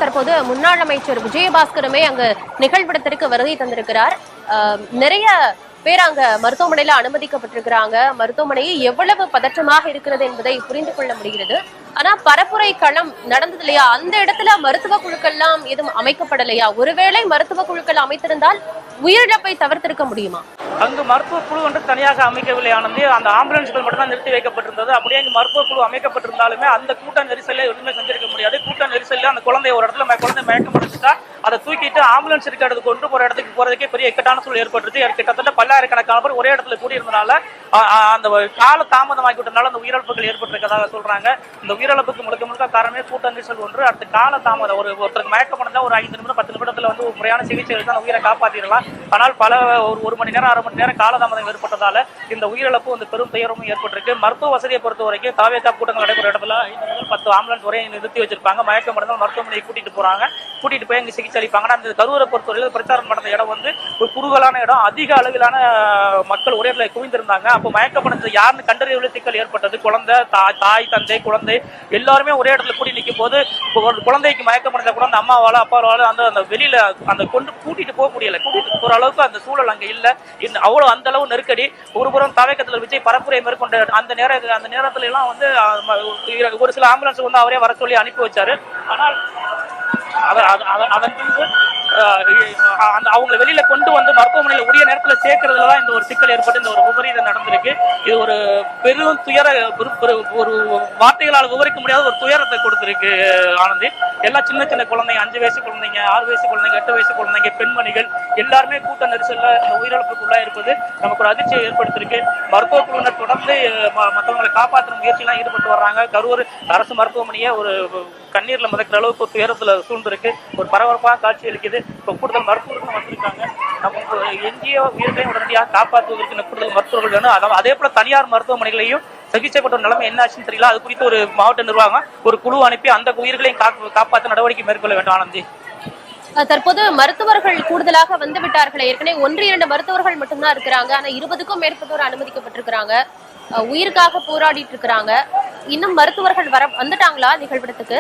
தற்போது முன்னாள் அமைச்சர் விஜயபாஸ்கருமே அங்கு நிகழ்விடத்திற்கு வருகை தந்திருக்கிறார். நிறைய பேர் அங்க மருத்துவமனையில அனுமதிக்கப்பட்டிருக்கிறாங்க. மருத்துவமனை எவ்வளவு பதற்றமாக இருக்கிறது என்பதை புரிந்து கொள்ள முடிகிறது. ஆனா பரப்புரை களம் நடந்தது இல்லையா, அந்த இடத்துல மருத்துவ குழுக்கள்லாம் எதுவும் அமைக்கப்படலையா? ஒருவேளை மருத்துவ குழுக்கள் அமைத்திருந்தால் உயிரிழப்பை தவிர்த்திருக்க முடியுமா? அங்கு மருத்துவ குழு ஒன்று தனியாக அமைக்கவில்லை ஆனந்தி. அந்த ஆம்புலன்ஸ்கள் மட்டும் தான் நிறுத்தி வைக்கப்பட்டிருந்தது. அப்படியே அங்கு மருத்துவ குழு அமைக்கப்பட்டிருந்தாலுமே அந்த கூட்ட நெரிசலை எதுவுமே செஞ்சிருக்க முடியாது. கூட்ட நெரிசல்ல அந்த குழந்தை ஒரு இடத்துல குழந்தை மயக்கம் அடைஞ்சிட்டா அதை தூக்கிட்டு ஆம்புலன்ஸ் இருக்க இடத்துக்கு கொண்டு போற இடத்துக்கு போறதுக்கே பெரிய இக்கட்டான சூழல் ஏற்பட்டுருச்சு. கிட்டத்தட்ட பல்லாயிரக்கணக்கான பேர் ஒரே இடத்துல கூடி இருந்தனால அந்த கால தாமதமாக்கிவிட்டனால அந்த உயிரிழப்புகள் ஏற்பட்டிருக்கதாக சொல்றாங்க. இந்த உயிரிழப்புக்கு முழுக்க முழுக்க காரணமே கூட்ட நெரிசல் ஒன்று. அடுத்த கால தாமதம். ஒருத்தருக்கு மயக்கம் அடைஞ்சா ஒரு 5 நிமிடம் 10 நிமிடத்துல வந்து ஒரு முறையான சிகிச்சை எடுத்து உயிரை காப்பாற்றிடலாம். ஆனால் ஒரு மணி நேரம் 1/2 மணி நேரம் காலதாமதம் ஏற்பட்டதால இந்த உயிரிழப்பு வந்து பெரும் துயரமும் ஏற்பட்டிருக்கு. மருத்துவ வசதியை பொறுத்த வரைக்கும் தாவேகா கூட்டங்கள் நடைபெற இடத்துல 5 முதல் 10 ஆம்புலன்ஸ் வரை நிறுத்தி வச்சிருப்பாங்க. மயக்கம் அடைந்தால் மருத்துவமனையை கூட்டிட்டு போறாங்க. கூட்டிட்டு போய் அங்கே சிகிச்சை அளிப்பாங்க. அந்த கரூரை பொறுத்தவரையில் பிரச்சாரம் நடந்த இடம் வந்து ஒரு குறுகலான இடம். அதிக அளவிலான மக்கள் ஒரே இடத்துல குவிந்திருந்தாங்க. அப்போ மயக்கப்படுறது யாருன்னு கண்டறியவில் சிக்கல் ஏற்பட்டது. குழந்தை, தாய், தந்தை, குழந்தை எல்லாருமே ஒரே இடத்துல கூடி நிற்கும் போது குழந்தைக்கு மயக்கப்படுறத கூட அந்த அம்மாவால அப்பாவால அந்த வெளியில அந்த கொண்டு கூட்டிட்டு போக முடியல. கூட்டிட்டு போற அளவுக்கு அந்த சூழல் அங்க இல்ல. அவ்வளவு அந்த அளவு நெருக்கடி. ஒருபுறம் தாவேகத்தில் விஜய் பரப்புரை மேற்கொண்ட அந்த நேரத்துல எல்லாம் வந்து ஒரு சில ஆம்புலன்ஸ் வந்து அவரே வர சொல்லி அனுப்பி வச்சாரு. ஆனால் அதன் பின்பு அவங்களை வெளியில கொண்டு வந்து மருத்துவமனையில உரிய நேரத்தில் சேர்க்கறதுலதான் இந்த ஒரு சிக்கல் ஏற்பட்டு இந்த ஒரு விபரீதம் நடந்திருக்கு. இது ஒரு பெரும் துயர, ஒரு வார்த்தைகளால் விவரிக்க முடியாத ஒரு துயரத்தை கொடுத்திருக்கு ஆனந்தி. எல்லாம் சின்ன சின்ன குழந்தைங்க, 5 வயசு குழந்தைங்க, 6 வயசு குழந்தைங்க, 8 வயசு குழந்தைங்க, பெண்மணிகள் எல்லாருமே கூட்ட நெரிசல்ல இந்த உயிரிழப்புக்குள்ளா இருப்பது நமக்கு ஒரு அதிர்ச்சியை ஏற்படுத்திருக்கு. மருத்துவ குழுவினர் தொடர்ந்து மற்றவங்களை காப்பாற்றும் முயற்சியெல்லாம் ஈடுபட்டு வர்றாங்க. கரூர் அரசு மருத்துவமனையை ஒரு கண்ணீர்ல மிதக்கிற அளவுக்கு ஒரு துயரத்துல சூழ்ந்திருக்கு. ஒரு பரபரப்பாக காட்சி அளிக்குது. இப்போ கூடுதல் மருத்துவர்கள் வந்திருக்காங்க. நமக்கு எஞ்சிய உயிர்களையும் உடனடியாக காப்பாற்றுவதற்கு கூடுதல் மருத்துவர்கள் வேணும். அதே போல தனியார் மருத்துவமனைகளையும் சிகிச்சைப்பட்ட நிலைமை என்ன ஆச்சுன்னு தெரியல. அது குறித்து ஒரு மாவட்ட நிர்வாகம் ஒரு குழு அனுப்பி அந்த உயிர்களையும் காப்பாற்ற நடவடிக்கை மேற்கொள்ள வேண்டும் ஆனந்தி. தற்போது மருத்துவர்கள் கூடுதலாக வந்து விட்டார்கள். ஏற்கனவே 1-2 மருத்துவர்கள் மட்டும்தான் இருக்கிறாங்க. ஆனா 20க்கும் மேற்பட்டோர் அனுமதிக்கப்பட்டிருக்கிறாங்க. உயிருக்காக போராடிட்டு இருக்கிறாங்க. இன்னும் மருத்துவர்கள் வந்துட்டாங்களா நிகழ்விடத்துக்கு?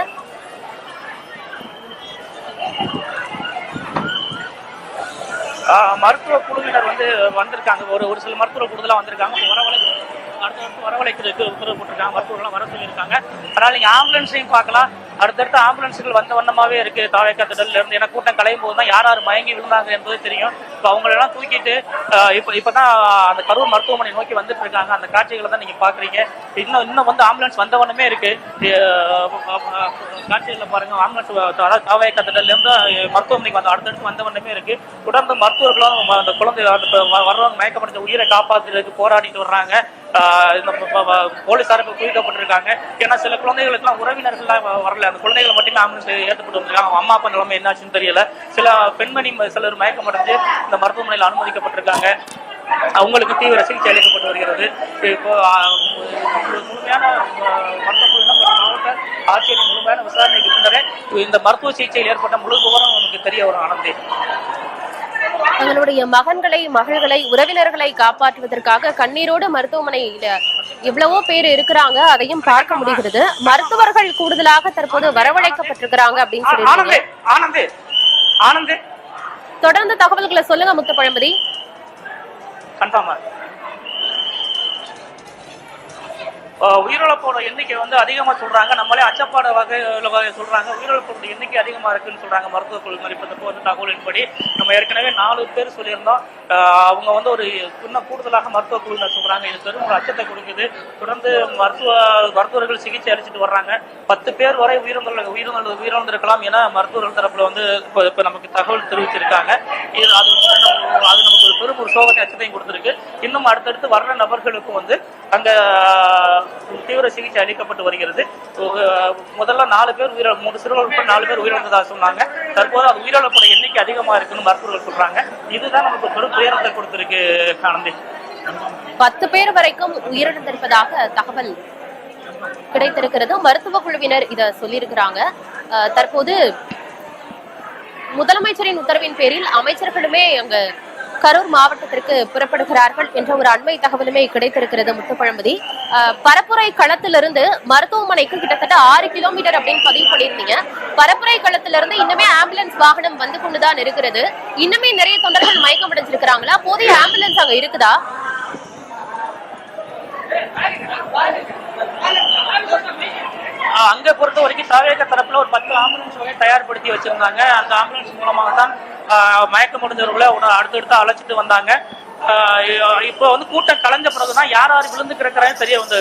மருத்துவ குழுவினர் வந்திருக்காங்க. ஒரு சில மருத்துவ கூடுதலா வந்திருக்காங்க. அடுத்த வரவழைக்கிறதுக்கு உத்தரவு போட்டிருக்காங்க. மருத்துவர்கள்லாம் வர சொல்லியிருக்காங்க. அதனால நீங்க ஆம்புலன்ஸையும் பார்க்கலாம். அடுத்தடுத்த ஆம்புலன்ஸுகள் வந்த வண்ணமாவே இருக்கு. தாவேகா திடல்ல இருந்து ஏன்னா கூட்டம் கலையும் போது தான் யார் மயங்கி விழுந்தாங்க என்பது தெரியும். இப்போ அவங்களெல்லாம் தூக்கிட்டு இப்பதான் அந்த கரூர் மருத்துவமனை நோக்கி வந்துட்டு இருக்காங்க. அந்த காட்சிகளை தான் நீங்க பாக்குறீங்க. இன்னும் ஆம்புலன்ஸ் வந்தவண்ணமே இருக்கு. காட்சிகளை பாருங்க. ஆம்புலன்ஸ் தாவேகா திடல்ல இருந்து மருத்துவமனைக்கு அடுத்தடுத்து வந்தவண்ணமே இருக்கு. தொடர்ந்து மருத்துவர்களும் அந்த குழந்தை வர்றவங்க மயக்கப்பட்ட உயிரை காப்பாற்றுறதுக்கு போராடிட்டு வர்றாங்க. போலீசாருக்கு குவிக்கப்பட்டிருக்காங்க. ஏன்னா சில குழந்தைகளுக்கு உறவினர்கள் வரல. அந்த குழந்தைகளை மட்டுமே ஆம்புலன்ஸ் ஏற்றப்பட்டு வந்திருக்காங்க. அம்மா அப்பா நிலைமை என்னாச்சுன்னு தெரியல. சிலர் மயக்கம் அடைஞ்சு இந்த மருத்துவமனையில் அனுமதிக்கப்பட்டிருக்காங்க. அவங்களுக்கு தீவிர சிகிச்சை அளிக்கப்பட்டு வருகிறது. இப்போ முழுமையான மாவட்ட ஆட்சியர் முழுமையான விசாரணைக்கு பின்னரே இந்த மருத்துவ சிகிச்சையில் ஏற்பட்ட முழு விவரம் நமக்கு தெரிய வரும் ஆனந்தி. தங்களுடைய மகள்களை உறவினர்களை காப்பாற்றுவதற்காக கண்ணீரோடு மருத்துவமனையில எவ்வளவோ பேர் இருக்கிறாங்க. அதையும் பார்க்க முடிகிறது. மருத்துவர்கள் கூடுதலாக தற்போது வரவழைக்கப்பட்டிருக்கிறாங்க அப்படின்னு சொல்லி தொடர்ந்து தகவல்களை சொல்லுங்க முத்துப்பழம்பதி. கன்ஃபார்மா உயிரிழப்போட எண்ணிக்கை அதிகமா சொல்றாங்க. நம்மளே அச்சப்பாட வகையில சொல்றாங்க. உயிரிழப்போட எண்ணிக்கை அதிகமா இருக்குன்னு சொல்றாங்க மருத்துவ குழுவினர். இப்ப தகவலின்படி நம்ம ஏற்கனவே 4 பேர் சொல்லியிருந்தோம். அவங்க ஒரு இன்னும் கூடுதலாக மருத்துவ குழுவினர் சொல்றாங்க. இது பெரும் ஒரு அச்சத்தை கொடுக்குது. தொடர்ந்து மருத்துவர்கள் சிகிச்சை அளிச்சுட்டு வர்றாங்க. 10 பேர் வரை உயிரிழந்திருக்கலாம் என மருத்துவர்கள் தரப்புல இப்ப நமக்கு தகவல் தெரிவிச்சிருக்காங்க. அது நமக்கு ஒரு பெரும் ஒரு சோகத்தை அச்சத்தையும் கொடுத்திருக்கு. இன்னும் அடுத்தடுத்து வர்ற நபர்களுக்கும் அங்க தீவிர சிகிச்சை அளிக்கப்பட்டு வருகிறது. முதல்ல 4 பேர் 3 சிறுவர்கள் 4 பேர் உயிரிழந்ததாக சொன்னாங்க. தற்போது அது உயிரிழப்போட எண்ணிக்கை அதிகமா இருக்குன்னு மருத்துவர்கள் சொல்றாங்க. இதுதான் நமக்கு பெரும் துயரத்தை கொடுத்திருக்கு ஆனந்தி. 10 பேர் வரைக்கும் உயிரிழந்திருப்பதாக தகவல் கிடைத்திருக்கிறது. மருத்துவ குழுவினர் இத சொல்லியிருக்கிறாங்க. தற்போது முதலமைச்சரின் உத்தரவின் பேரில் அமைச்சர்களுமே அங்க கரூர் மாவட்டத்திற்கு புறப்படுகிறார்கள் என்ற ஒரு அண்மை தகவலுமே கிடைத்திருக்கிறது. முத்துப்பழம்பதி, பரப்புரை களத்திலிருந்து மருத்துவமனைக்கு கிட்டத்தட்ட 6 கிலோமீட்டர் அப்படின்னு பதிவு பண்ணியிருந்தீங்க. பரப்புரை களத்திலிருந்து இன்னுமே ஆம்புலன்ஸ் வாகனம் வந்து கொண்டுதான் இருக்கிறது. இன்னுமே நிறைய தொண்டர்கள் மயக்கம் அடைஞ்சிருக்கிறாங்களா? போதிய ஆம்புலன்ஸ் அங்க இருக்குதா? அங்க பொறுத்த வரைக்கும் தாவேக தரப்புல ஒரு 10 ஆம்புலன்ஸ் வரை தயார்படுத்தி வச்சிருந்தாங்க. அந்த ஆம்புலன்ஸ் மூலமாக தான் மயக்கம் முடிஞ்சவர்களை அடுத்தடுத்து அழைச்சிட்டு வந்தாங்க. இப்போ வந்து கூட்டம் கலைஞ்ச பிறகுதான் யார் விழுந்து கிடக்குறான்னு தெரிய வந்து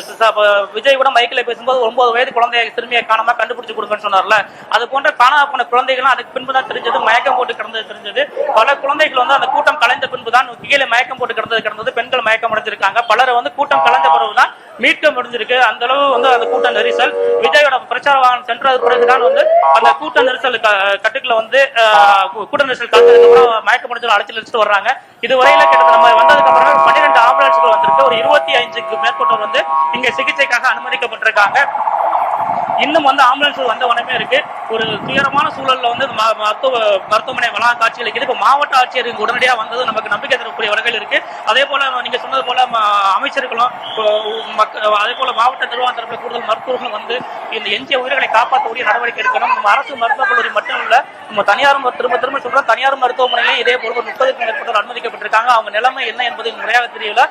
விஜய் கூட மைக்கில் பேசும்போது 9 வயது குழந்தைய சிறுமியை காணாம கண்டுபிடிச்சு கொடுங்கன்னு சொன்னார்ல. அது போன்ற காணாம போன குழந்தைகளும் அதுக்கு பின்புதான் தெரிஞ்சது மயக்கம் போட்டு கிடந்தது தெரிஞ்சது. பல குழந்தைகள் வந்து அந்த கூட்டம் கலைந்த பின்புதான் கீழே மயக்கம் போட்டு கிடந்தது பெண்கள் மயக்கம் அடைஞ்சிருக்காங்க. பலரை வந்து கூட்டம் கலைஞ்ச பிறகுதான் மீட்க முடிஞ்சிருக்கு. அந்த அளவு வந்து அந்த கூட்ட நெரிசல் விஜயோட பிரச்சார வாகனம் சென்றது பிறகுதான் வந்து அந்த கூட்ட நெரிசல் கட்டுக்குள்ள வந்து கூட்ட நெரிசல் கலந்ததுக்கு அப்புறம் மயக்க முடிஞ்சவங்க அழைச்சிட்டு வர்றாங்க. இதுவரையில கிட்டத்தட்ட நம்ம வந்ததுக்கு அப்புறம் 12 ஆம்புலன்ஸ்கள் வந்திருக்கு. ஒரு 25க்கு மேற்பட்டோர் வந்து இங்க சிகிச்சைக்காக அனுமதிக்கப்பட்டிருக்காங்க. இன்னும் வந்து ஆம்புலன்ஸ் வந்த உடனே இருக்கு. ஒரு துயரமான சூழல்ல வந்து மருத்துவமனை வளாக காட்சி அளிக்குது. இப்ப மாவட்ட ஆட்சியருக்கு உடனடியாக வந்தது நமக்கு நம்பிக்கை தரக்கூடிய வகையில் இருக்கு. அதே போல நீங்க சொன்னது போல அமைச்சர்களும் அதே போல மாவட்ட நிர்வாக தரப்புல கூடுதல் மருத்துவர்களும் வந்து இந்த எஞ்சிய உயிர்களை காப்பாற்றக்கூடிய நடவடிக்கை எடுக்கணும். நம்ம அரசு மருத்துவக் கல்லூரி மட்டும் இல்ல, நம்ம தனியார் திரும்ப சொல்றோம், தனியார் மருத்துவமனையிலே இதே போல 30க்கும் மேற்பட்டோர் அனுமதிக்கப்பட்டிருக்காங்க. அவங்க நிலைமை என்ன என்பது முறையாக தெரியல.